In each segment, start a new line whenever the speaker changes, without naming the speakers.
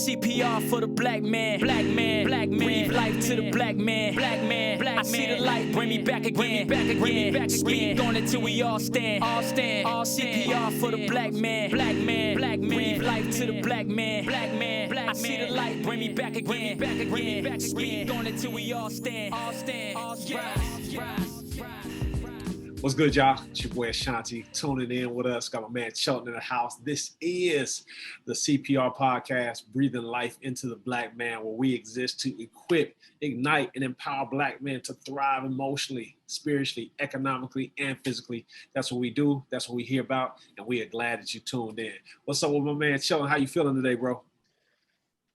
CPR for the black man, black man, black man. Breathe life to the black man, black man, black man. I see the light, bring me back again, bring me back again, bring me back again. Speak on it till we all stand, all stand. All CPR for the black man, black man, black man. Breathe life to the black man, black man, black man. I see the light, bring me back again, bring me back again, bring me back again. Speak on it till we all stand, all stand, all stand.
What's good, y'all? It's your boy Ashanti tuning in with us. Got my man Chelton in the house. This is the CPR podcast, breathing life into the black man, where we exist to equip, ignite, and empower black men to thrive emotionally, spiritually, economically, and physically. That's what we do. That's what we hear about, and we are glad that you tuned in. What's up with my man Chelton? How you feeling today, bro?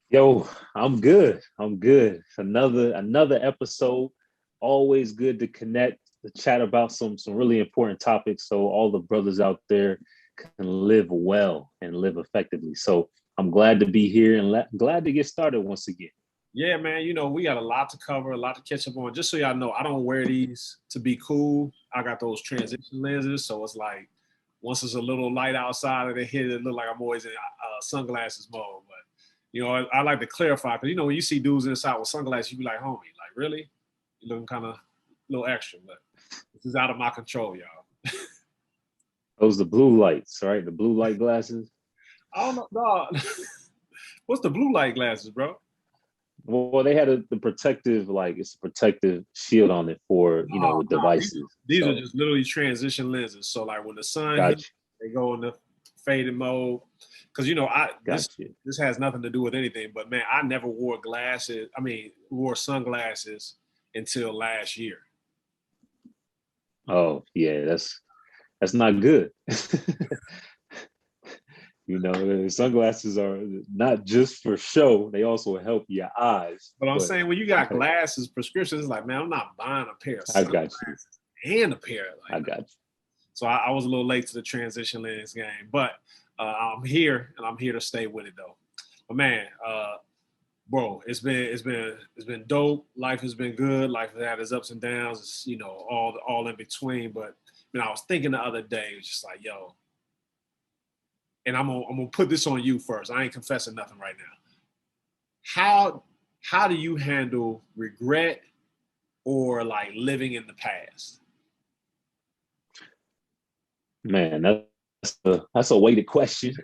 Yo, I'm good. It's another episode. Always good to connect, to chat about some really important topics so all the brothers out there can live well and live effectively. So I'm glad to be here and glad to get started once again.
Yeah, man, you know, we got a lot to cover, a lot to catch up on. Just so y'all know, I don't wear these to be cool. I got those transition lenses, so it's like once it's a little light outside of the head, it look like I'm always in sunglasses mode. But, you know, I like to clarify, because, you know, when you see dudes inside with sunglasses, you be like, homie, like, really? You're looking kind of a little extra, but this is out of my control, y'all.
Those the blue lights, right? The blue light glasses.
I don't know, dog. What's the blue light glasses, bro?
Well, they had the protective, like it's a protective shield on it for, you know, with devices.
These are just literally transition lenses. So like when the sun hits, they go in the faded mode. Because, you know, this has nothing to do with anything, but man, I never wore sunglasses until last year.
Oh yeah, that's not good. You know, sunglasses are not just for show; they also help your eyes.
But I'm saying when you got glasses, prescriptions, like, man, I'm not buying a pair of sunglasses and a pair. Like,
I got you.
So I was a little late to the transition lens game, but I'm here and I'm here to stay with it though. But man, bro, it's been dope. Life has been good. Life has had its ups and downs. It's, you know, all in between. But I was thinking the other day, it's just like, yo, and I'm gonna put this on you first. I ain't confessing nothing right now. How do you handle regret or like living in the past?
Man, that's a weighted question.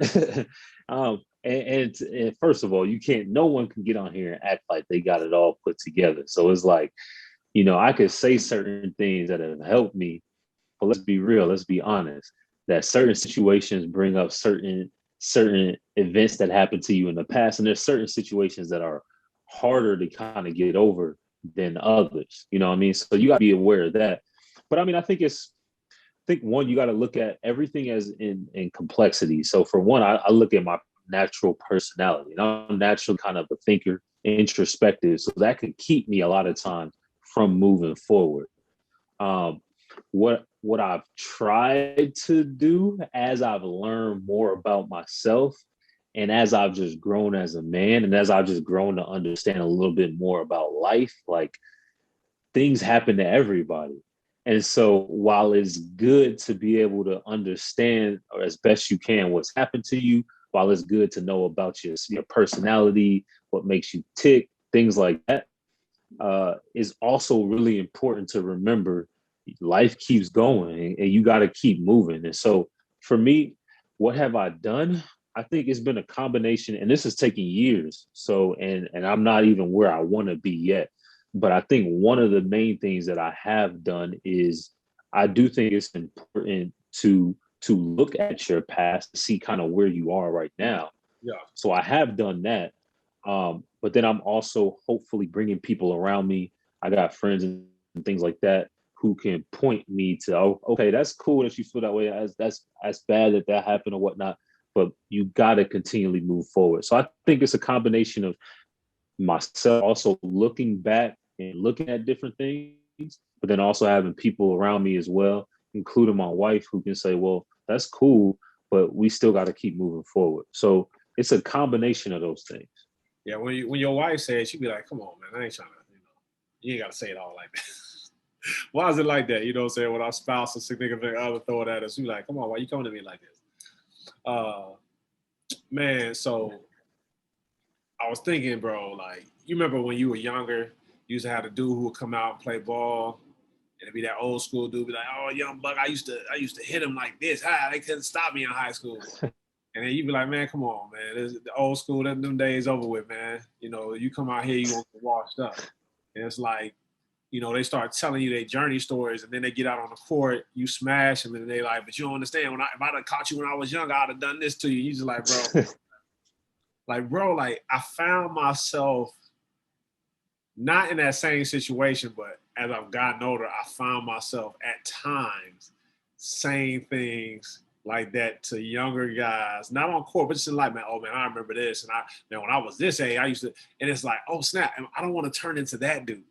And first of all, no one can get on here and act like they got it all put together. So it's like, you know, I could say certain things that have helped me, but let's be real, let's be honest, that certain situations bring up certain events that happened to you in the past. And there's certain situations that are harder to kind of get over than others. You know what I mean? So you got to be aware of that. But I mean, I think one, you got to look at everything as in complexity. So for one, I look at my natural personality, and I'm naturally kind of a thinker, introspective. So that can keep me a lot of times from moving forward. What I've tried to do as I've learned more about myself, and as I've just grown as a man, and as I've just grown to understand a little bit more about life, like things happen to everybody. And so while it's good to be able to understand, or as best you can, what's happened to you, while it's good to know about your personality, what makes you tick, things like that, is also really important to remember. Life keeps going and you got to keep moving. And so for me, what have I done? I think it's been a combination, and this is taking years. So, and I'm not even where I want to be yet. But I think one of the main things that I have done is I do think it's important to look at your past, see kind of where you are right now.
Yeah.
So I have done that. But then I'm also hopefully bringing people around me. I got friends and things like that who can point me to, oh, okay, that's cool that you feel that way. That's bad that happened or whatnot. But you got to continually move forward. So I think it's a combination of myself also looking back and looking at different things, but then also having people around me as well, including my wife, who can say, well, that's cool, but we still got to keep moving forward. So it's a combination of those things.
Yeah, when your wife says, you be like, come on, man, I ain't trying to, you ain't got to say it all like that. Why is it like that? You know what I'm saying? When our spouse or significant other throw it at us, we like, come on, why you coming to me like this? Man, so I was thinking, bro, like, you remember when you were younger, you used to have a dude who would come out and play ball, and it'd be that old school dude, be like, "Oh, young buck, I used to hit him like this. They couldn't stop me in high school." And then you'd be like, "Man, come on, man. The old school, them days over with, man. You know, you come out here, you gonna get washed up." And it's like, they start telling you their journey stories, and then they get out on the court, you smash them, and they like, "But you don't understand. If I'd have caught you when I was younger, I'd have done this to you." You just like, bro, like I found myself not in that same situation, but as I've gotten older, I found myself at times saying things like that to younger guys, not on court, but just in life, man. "Oh man, I remember this, and man, when I was this age, I used to," and it's like, "Oh snap, I don't want to turn into that dude."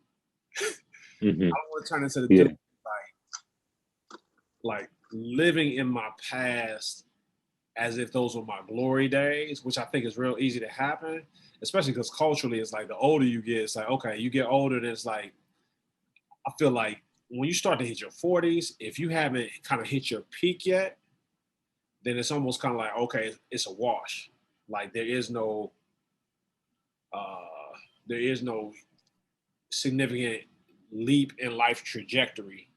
I don't want to turn into the dude like living in my past as if those were my glory days, which I think is real easy to happen, especially because culturally it's like the older you get, it's like, okay, you get older, and it's like, I feel like when you start to hit your 40s, if you haven't kind of hit your peak yet, then it's almost kind of like, okay, it's a wash. Like uh, there is no significant leap in life trajectory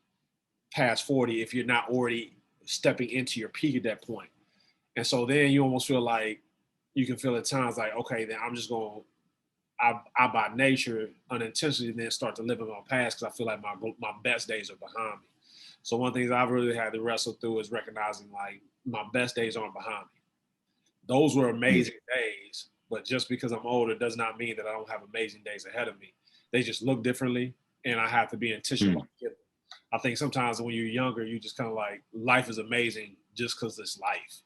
past 40 if you're not already stepping into your peak at that point. And so then you almost feel like you can feel at times like, okay, then I'm just going to, I by nature unintentionally then start to live in my past because I feel like my best days are behind me. So one of the things I've really had to wrestle through is recognizing like my best days aren't behind me. Those were amazing days, but just because I'm older does not mean that I don't have amazing days ahead of me. They just look differently, and I have to be intentional. I think sometimes when you're younger, you just kind of like, life is amazing just because it's life.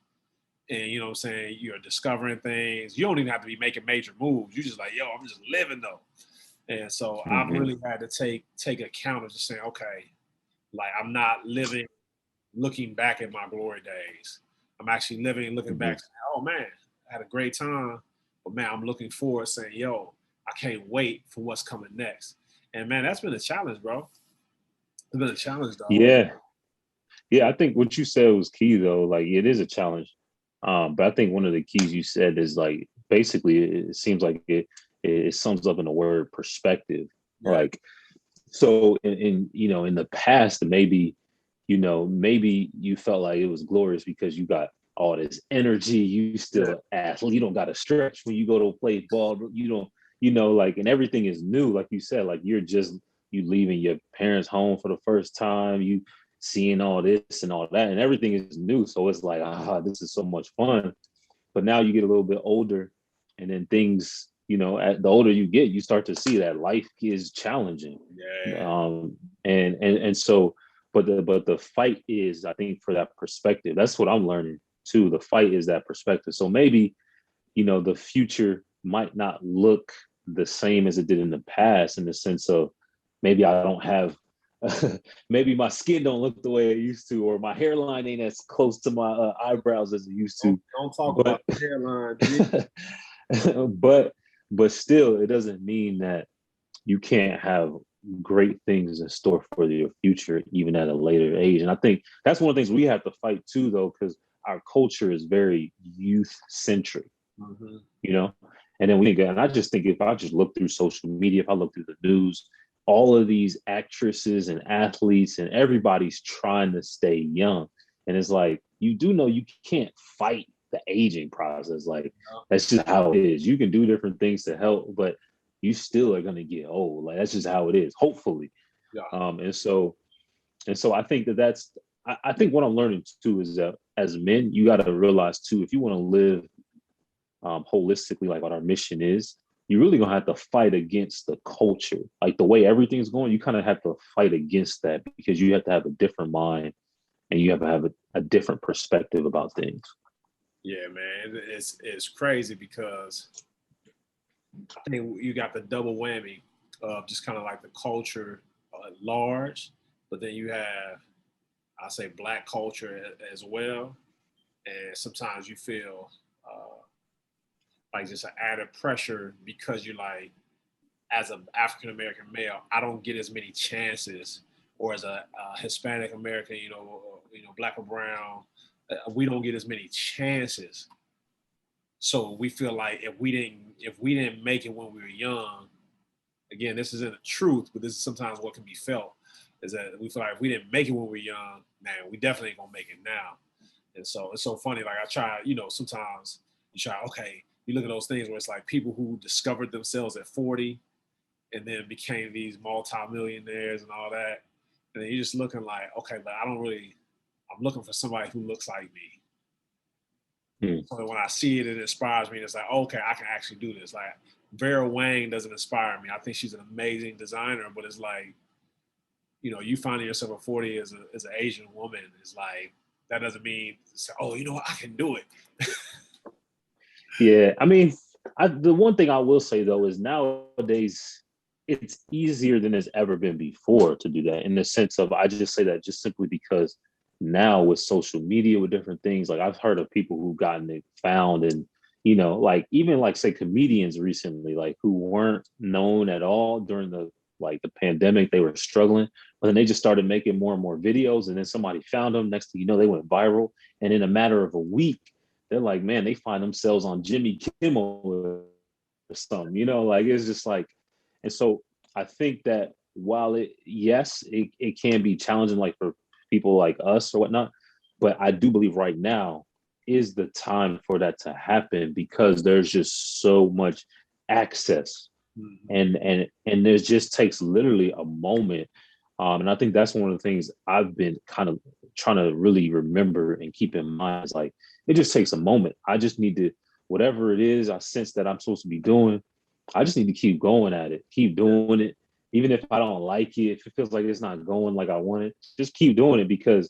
And you know what I'm saying? You're discovering things. You don't even have to be making major moves. You just like, yo, I'm just living though. And so I've really had to take account of just saying, okay, like I'm not living looking back at my glory days. I'm actually living and looking back saying, oh man, I had a great time. But man, I'm looking forward saying, yo, I can't wait for what's coming next. And man, that's been a challenge, bro. It's been a challenge, dog.
Yeah, I think what you said was key though. Like it is a challenge. But I think one of the keys you said is like basically it seems like it sums up in the word perspective. Yeah. Like so in the past maybe maybe you felt like it was glorious because you got all this energy, you still athlete, you don't got to stretch when you go to play ball, you don't like, and everything is new, like you said, like you leaving your parents' home for the first time, you seeing all this and all that, and everything is new. So it's like, this is so much fun. But now you get a little bit older, and then things, at the older you get, you start to see that life is challenging. And so, but the fight is, I think, for that perspective. That's what I'm learning too. The fight is that perspective. So maybe, the future might not look the same as it did in the past, in the sense of maybe I don't have maybe my skin don't look the way it used to, or my hairline ain't as close to my eyebrows as it used to.
Don't talk about the hairline.
but still, it doesn't mean that you can't have great things in store for your future, even at a later age. And I think that's one of the things we have to fight too, though, because our culture is very youth centric, and then and I just think if I just look through social media, if I look through the news, all of these actresses and athletes and everybody's trying to stay young. And it's like, you do know you can't fight the aging process. Like, that's just how it is. You can do different things to help, but you still are going to get old. Like, that's just how it is, hopefully. And so I think I think what I'm learning too is that as men, you got to realize too, if you want to live holistically, like what our mission is, you're really gonna have to fight against the culture, like the way everything's going. You kind of have to fight against that because you have to have a different mind and you have to have a different perspective about things.
Yeah, man, it's crazy because I think you got the double whammy of just kind of like the culture at large, but then you have, I say, Black culture as well, and sometimes you feel like just an added pressure because you're like, as an African American male, I don't get as many chances, or as a Hispanic American, Black or brown, we don't get as many chances So we feel like if we didn't make it when we were young, again, this isn't the truth, but this is sometimes what can be felt, is that we feel like if we didn't make it when we were young, man, we definitely ain't gonna make it now. And so it's so funny. Like I try, sometimes you try, okay, you look at those things where it's like people who discovered themselves at 40 and then became these multimillionaires and all that. And then you're just looking like, okay, but I'm looking for somebody who looks like me. So that when I see it, it inspires me. And it's like, okay, I can actually do this. Like Vera Wang doesn't inspire me. I think she's an amazing designer, but it's like, you finding yourself at 40 as an Asian woman is like, that doesn't mean, oh, you know what, I can do it.
Yeah, I mean, the one thing I will say though is nowadays it's easier than it's ever been before to do that. In the sense of, I just say that just simply because now with social media, with different things, like I've heard of people who've gotten it found, and like even like say comedians recently, like who weren't known at all during the pandemic, they were struggling, but then they just started making more and more videos, and then somebody found them. Next thing you know, they went viral, and in a matter of a week, they're like, man, they find themselves on Jimmy Kimmel or something, like it's just like, and so I think that while it can be challenging, like for people like us or whatnot, but I do believe right now is the time for that to happen, because there's just so much access, and there just takes literally a moment. And I think that's one of the things I've been kind of trying to really remember and keep in mind, is like, it just takes a moment. I just need to, whatever it is I sense that I'm supposed to be doing, I just need to keep going at it, keep doing it. Even if I don't like it, if it feels like it's not going like I want it, just keep doing it, because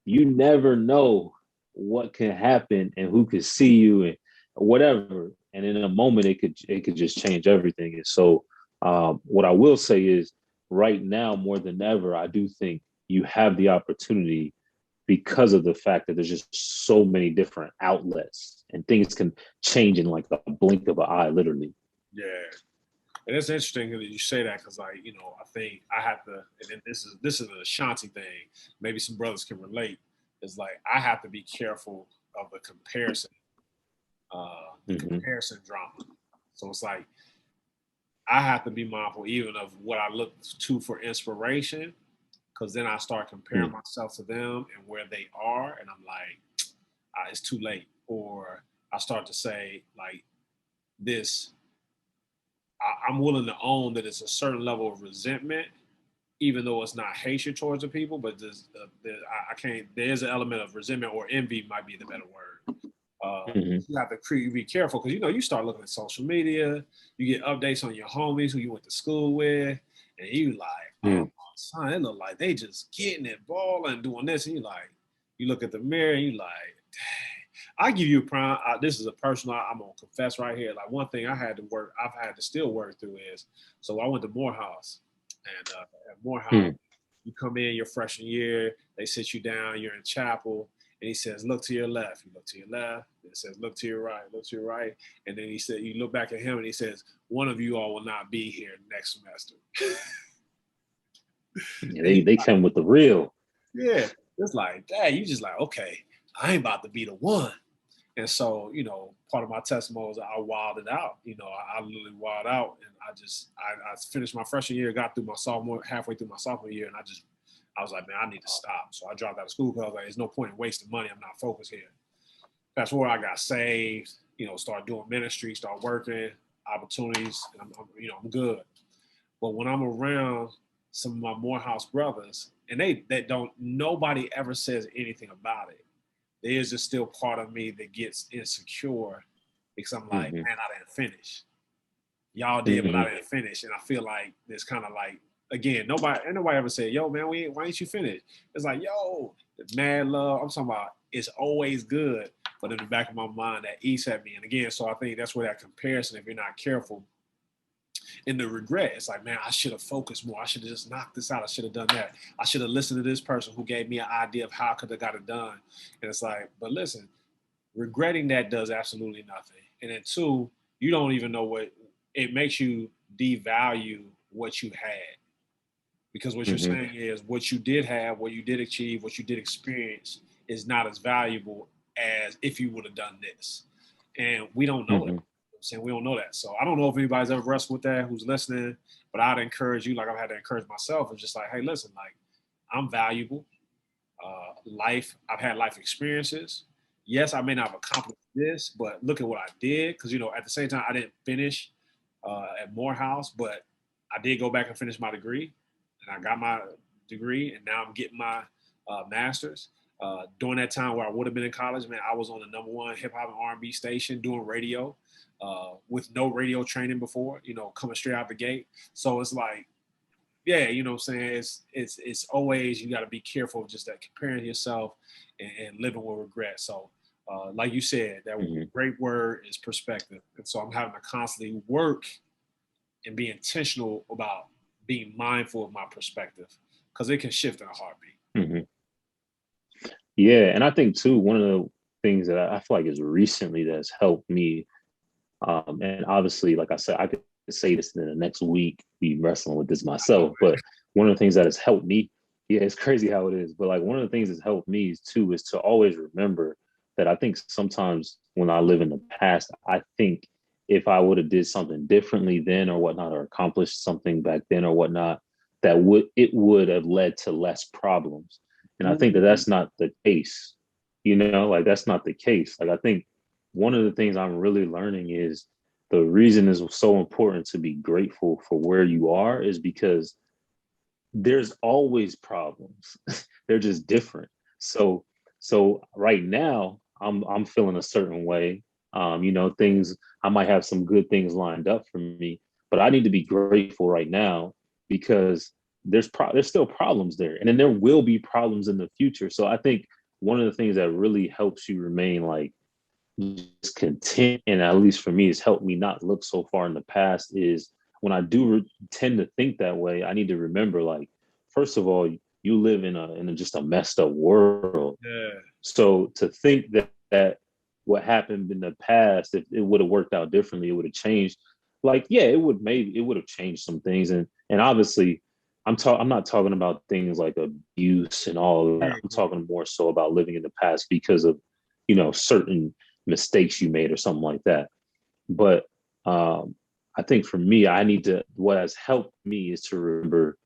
you never know what can happen and who could see you and whatever. And in a moment, it could just change everything. And so, what I will say is, right now more than ever, I do think you have the opportunity, because of the fact that there's just so many different outlets and things can change in like a blink of an eye, literally.
Yeah. And it's interesting that you say that, because I think I have to, and then this is an Ashanti thing. Maybe some brothers can relate. It's like I have to be careful of the comparison, comparison drama. So it's like I have to be mindful even of what I look to for inspiration, because then I start comparing myself to them and where they are, and I'm like, it's too late. Or I start to say like this. I'm willing to own that it's a certain level of resentment, even though it's not hatred towards the people, but I can't. There's an element of resentment, or envy might be the better word. You have to be careful, because you start looking at social media, you get updates on your homies who you went to school with, and you like, oh son, it look like they just getting it, balling, doing this, and you look at the mirror and you like, dang. I give you a prime. This is a personal. I'm gonna confess right here. Like one thing I've had to still work through is. So I went to Morehouse, and at Morehouse, you come in your freshman year. They sit you down. You're in chapel, and he says, "Look to your left." You look to your left. It says, "Look to your right." Look to your right, and then he said, "You look back at him, and he says, one of you all will not be here next semester."
Yeah, they come with the real.
Yeah, it's like, dang, you just like, okay, I ain't about to be the one. And so, part of my testimony is I wilded out. I literally wilded out, and I finished my freshman year, got through halfway through my sophomore year, and I was like, man, I need to stop. So I dropped out of school, because I was like, there's no point in wasting money. I'm not focused here. Fast forward, I got saved, start doing ministry, start working, opportunities, and I'm good. But when I'm around some of my Morehouse brothers, and nobody ever says anything about it. There's just still part of me that gets insecure, because I'm like, man, I didn't finish. Y'all did, but I didn't finish. And I feel like it's kind of like, again, nobody ever said, yo, man, why ain't you finished? It's like, yo, it's mad love. I'm talking about it's always good. But in the back of my mind, that eats at me. And again, so I think that's where that comparison, if you're not careful, and the regret, it's like, man, I should have focused more. I should have just knocked this out. I should have done that. I should have listened to this person who gave me an idea of how I could have got it done. And it's like, but listen, regretting that does absolutely nothing. And then two, you don't even know what it makes you devalue what you had. Because what you're saying is what you did have, what you did achieve, what you did experience is not as valuable as if you would have done this. and we don't know that. You know what I'm saying, we don't know that. So I don't know if anybody's ever wrestled with that who's listening, but I'd encourage you, like I've had to encourage myself, it's just like, hey, listen, like I'm valuable. I've had life experiences. Yes, I may not have accomplished this, but look at what I did. Because at the same time, I didn't finish at Morehouse, but I did go back and finish my degree, and I got my degree, and now I'm getting my master's. During that time where I would have been in college, man, I was on the #1 hip hop and R&B station doing radio with no radio training before, coming straight out the gate. So it's like, yeah, you know what I'm saying? It's always, you got to be careful of just that comparing yourself and living with regret. So like you said, that great word is perspective. And so I'm having to constantly work and be intentional about being mindful of my perspective because it can shift in a heartbeat.
Yeah, and I think too, one of the things that I feel like is recently that's helped me, and obviously, like I said, I could say this in the next week, be wrestling with this myself, but one of the things that has helped me, yeah, it's crazy how it is, but like one of the things that's helped me too is to always remember that I think sometimes when I live in the past, I think if I would have did something differently then or whatnot, or accomplished something back then or whatnot, that would have led to less problems. And I think that that's not the case, like that's not the case. Like I think one of the things I'm really learning is the reason is so important to be grateful for where you are is because there's always problems. They're just different. So right now I'm feeling a certain way. Things, I might have some good things lined up for me, but I need to be grateful right now because there's still problems there, and then there will be problems in the future. So I think one of the things that really helps you remain like just content, and at least for me, has helped me not look so far in the past, is when I do tend to think that way, I need to remember, like, first of all, you live in just a messed up world.
Yeah.
So to think that what happened in the past, if it would have worked out differently, it would have changed. Like, yeah, it would have changed some things, and obviously, I'm not talking about things like abuse and all of that. I'm talking more so about living in the past because of, certain mistakes you made or something like that. But I think for me, what has helped me is to remember,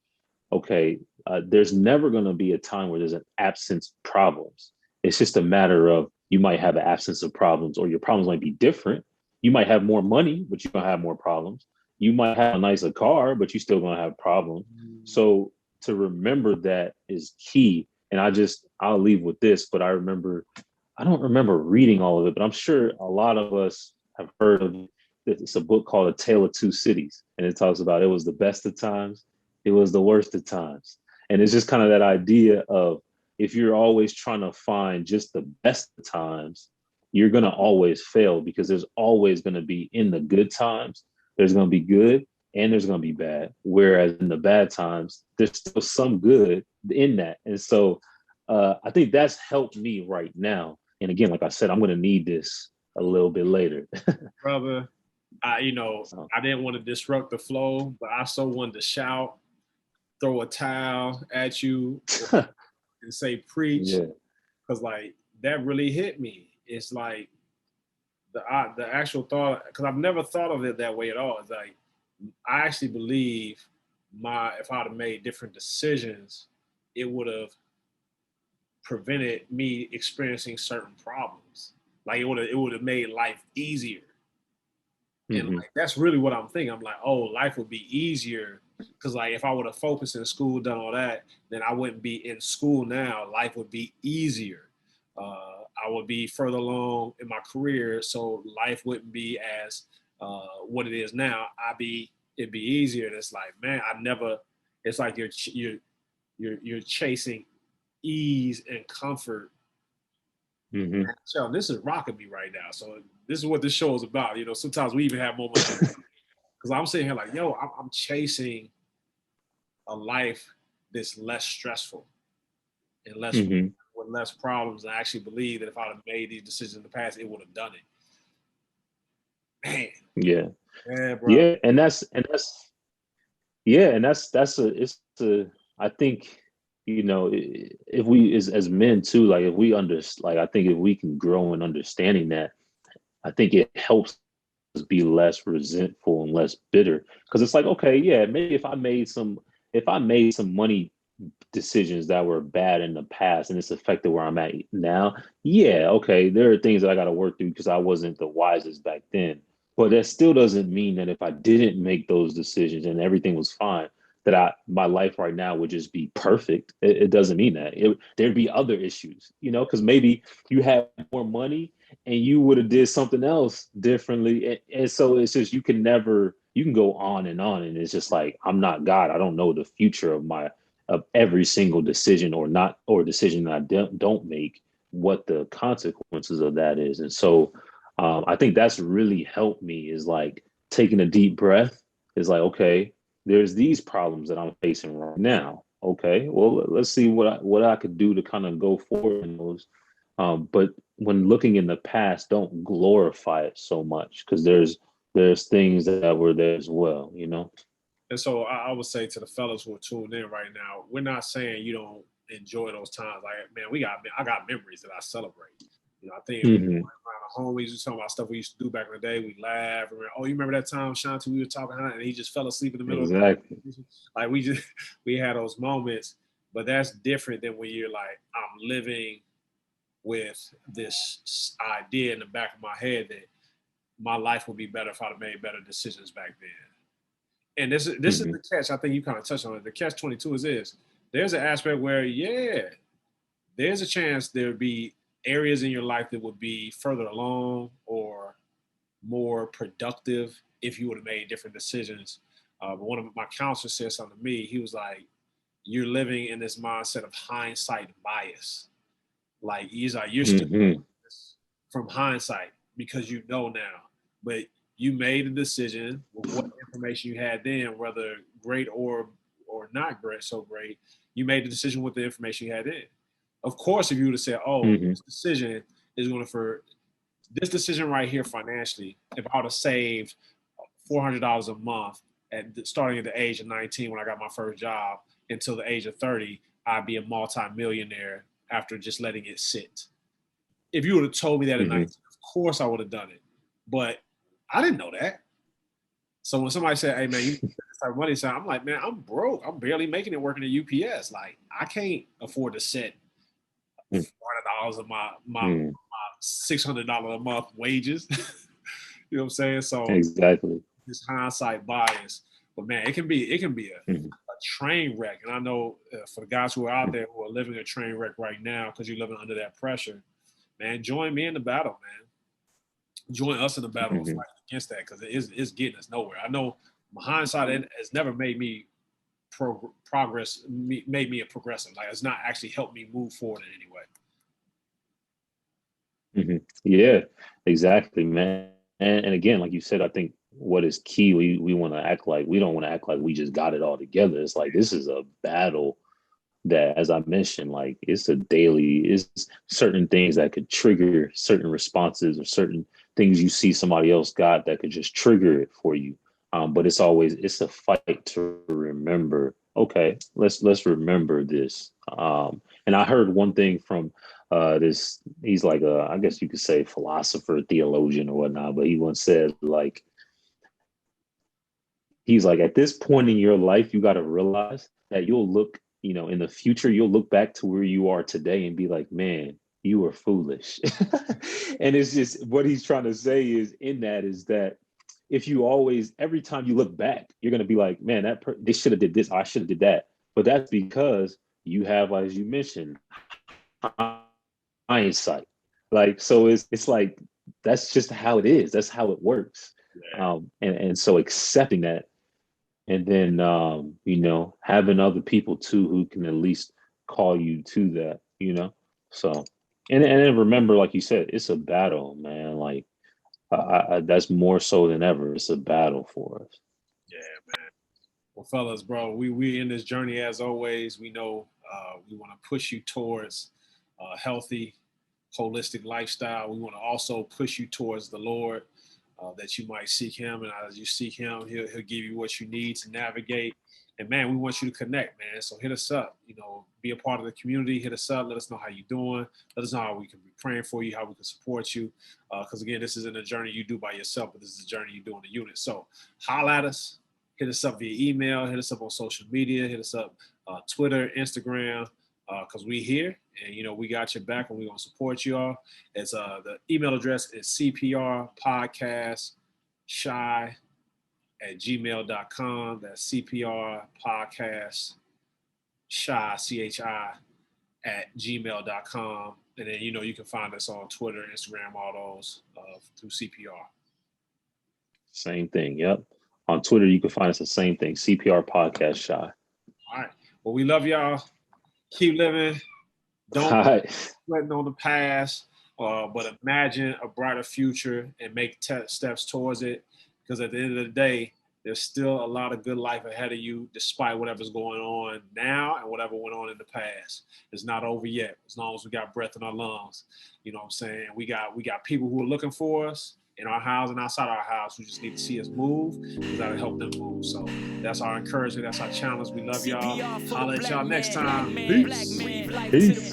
okay, there's never going to be a time where there's an absence of problems. It's just a matter of you might have an absence of problems, or your problems might be different. You might have more money, but you're going to have more problems. You might have a nicer car, but you're still going to have problems. So to remember that is key. And I'll leave with this, but I don't remember reading all of it, but I'm sure a lot of us have heard of it. It's a book called A Tale of Two Cities. And it talks about it was the best of times, it was the worst of times. And it's just kind of that idea of if you're always trying to find just the best of times, you're going to always fail because there's always going to be, in the good times, there's going to be good and there's going to be bad. Whereas in the bad times, there's still some good in that. And so I think that's helped me right now. And again, like I said, I'm going to need this a little bit later.
Brother, I didn't want to disrupt the flow, but I so wanted to shout, throw a towel at you and say preach.
Yeah.
Because like that really hit me. It's like the actual thought, because I've never thought of it that way at all. It's like I actually believe if I'd have made different decisions, it would have prevented me experiencing certain problems. Like it would have made life easier. And like that's really what I'm thinking. I'm like, oh, life would be easier because like if I would have focused in school, done all that, then I wouldn't be in school now. Life would be easier. I would be further along in my career, so life wouldn't be as what it is now. It'd be easier. And it's like, man, it's like you're chasing ease and comfort. So this is rocking me right now. So this is what this show is about. Sometimes we even have moments because I'm sitting here like, yo, I'm chasing a life that's less stressful and less with less problems. And I actually believe that if I'd have made these decisions in the past, it would have done it. Man.
Yeah.
Yeah, bro.
Yeah, and that's I think, if we as men too, like if we like I think if we can grow in understanding that, I think it helps us be less resentful and less bitter. Because it's like, okay, yeah, maybe if I made some money decisions that were bad in the past and it's affected where I'm at now, yeah, okay, there are things that I got to work through because I wasn't the wisest back then. But that still doesn't mean that if I didn't make those decisions and everything was fine, that my life right now would just be perfect. It doesn't mean that. There'd be other issues, because maybe you have more money and you would have did something else differently. And so it's just you can go on, and it's just like, I'm not God. I don't know the future of every single decision or not, or decision that I don't make, what the consequences of that is. And so I think that's really helped me, is like taking a deep breath, is like, okay, there's these problems that I'm facing right now. Okay, well, let's see what I could do to kind of go forward in those. But when looking in the past, don't glorify it so much, because there's things that were there as well.
And so I would say to the fellas who are tuned in right now, we're not saying you don't enjoy those times. Like, man, I got memories that I celebrate. I think
Mm-hmm.
around the homies, we talking about stuff we used to do back in the day. We laugh. Oh, you remember that time, Shanti, we were talking, and he just fell asleep in the middle
Exactly.
of the like we had those moments, but that's different than when you're like, I'm living with this idea in the back of my head that my life would be better if I'd have made better decisions back then. And this is
Mm-hmm.
the catch. I think you kind of touched on it. The catch 22 is this: there's an aspect where, yeah, there's a chance there would be areas in your life that would be further along or more productive if you would have made different decisions. But one of my counselors said something to me. He was like, "You're living in this mindset of hindsight bias. Like, he's like, you're still
Mm-hmm.
from hindsight because you know now, but you made a decision with what information you had then, whether great or not great, so great. You made the decision with the information you had then. Of course, if you would have said, "Oh,
Mm-hmm.
this decision is going to for this decision right here financially," if I would have saved $400 a month starting at the age of 19 when I got my first job until the age of 30, I'd be a multi-millionaire after just letting it sit. If you would have told me that at
Mm-hmm.
19, of course I would have done it. But I didn't know that. So when somebody said, "Hey man, you this type of money," so I'm like, man, I'm broke. I'm barely making it working at UPS. Like, I can't afford to set $400 of my
Mm-hmm.
$600 a month wages. You know what I'm saying? So
Exactly.
this hindsight bias, but man, it can be
Mm-hmm.
a train wreck. And I know for the guys who are out there who are living a train wreck right now because you're living under that pressure, man, join me in the battle, man. Join us in the battle of
Mm-hmm.
fighting against that, because it's getting us nowhere. I know my hindsight has never made me progress, made me a progressive. Like, it's not actually helped me move forward in any way.
Mm-hmm. Yeah, exactly, man. And again, like you said, I think what is key, we want to act like we don't want to act like we just got it all together. It's like this is a battle that, as I mentioned, like it's certain things that could trigger certain responses, or certain things you see somebody else got that could just trigger it for you. But it's a fight to remember. Okay, let's remember this. And I heard one thing from this. He's like I guess you could say philosopher, theologian, or whatnot. But he once said, like, he's like, at this point in your life, you got to realize that you'll look, in the future, you'll look back to where you are today and be like, man, you were foolish. And it's just, what he's trying to say is, in that, is that if you always, every time you look back, you're going to be like, man, they should have did this, I should have did that. But that's because you have, as you mentioned, hindsight. Like, so it's like, that's just how it is. That's how it works.
Yeah.
And so accepting that, and then having other people too who can at least call you to that. So, and then remember, like you said, it's a battle, man. Like, that's more so than ever, it's a battle for us.
Yeah, man. Well, fellas, bro, we in this journey as always. We know we want to push you towards a healthy, holistic lifestyle. We want to also push you towards the Lord, that you might seek Him, and as you seek Him, He'll give you what you need to navigate And man, we want you to connect, man. So hit us up, you know, be a part of the community. Hit us up. Let us know how you're doing. Let us know how we can be praying for you, how we can support you. Because again, this isn't a journey you do by yourself, but this is a journey you do in the unit. So holla at us. Hit us up via email. Hit us up on social media. Hit us up Twitter, Instagram, because we here and, you know, we got your back and we're going to support you all. It's the email address is cprpodcastshy@gmail.com. That's CPR podcast shy, CHI @gmail.com. And then, you know, you can find us on Twitter, Instagram, all those through CPR.
Same thing. Yep. On Twitter, you can find us the same thing. CPR podcast shy.
All right. Well, we love y'all. Keep living. Don't sweating on the past, but imagine a brighter future and make steps towards it. Because at the end of the day, there's still a lot of good life ahead of you, despite whatever's going on now and whatever went on in the past. It's not over yet, as long as we got breath in our lungs. You know what I'm saying? We got people who are looking for us in our house and outside our house who just need to see us move. We got to help them move. So that's our encouragement. That's our challenge. We love y'all. Holla at y'all next time. Peace.
Peace.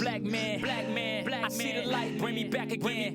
I see the light, bring me back again,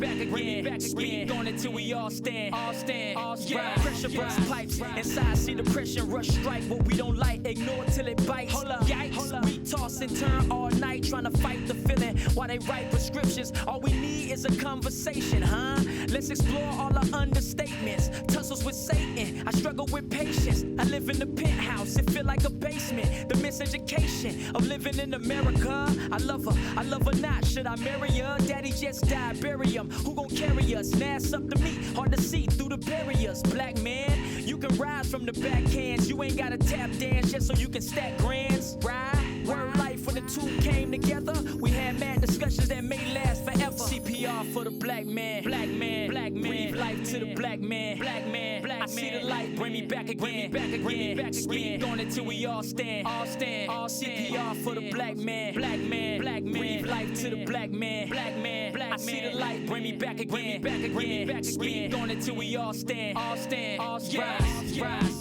Speak on it till we all stand, Yeah, pressure burst pipes, inside see depression rush strike. What we don't like, ignore till it bites. Yikes, we toss and turn all night, trying to fight the feeling while they write prescriptions. All we need is a conversation, huh? Let's explore all our understatements. Tussles with Satan, I struggle with patience. I live in the penthouse, it feel like a basement. The miseducation of living in America. I love her not. Should I marry her? Daddy just died, bury him. Who gon' carry us? Nass up to me, hard to see through the barriers. Black man, you can rise from the backhands. You ain't gotta tap dance just so you can stack grands. Right? Word life when the two came together. We had mad discussions that may last forever. CPR for the black man. Breathe life to the black man. I see the light, bring me back again. Speak on it till we all stand. All CPR for the black man. Breathe life to the black man. I see the light, bring me back again. Speak on it till we all stand. All rise.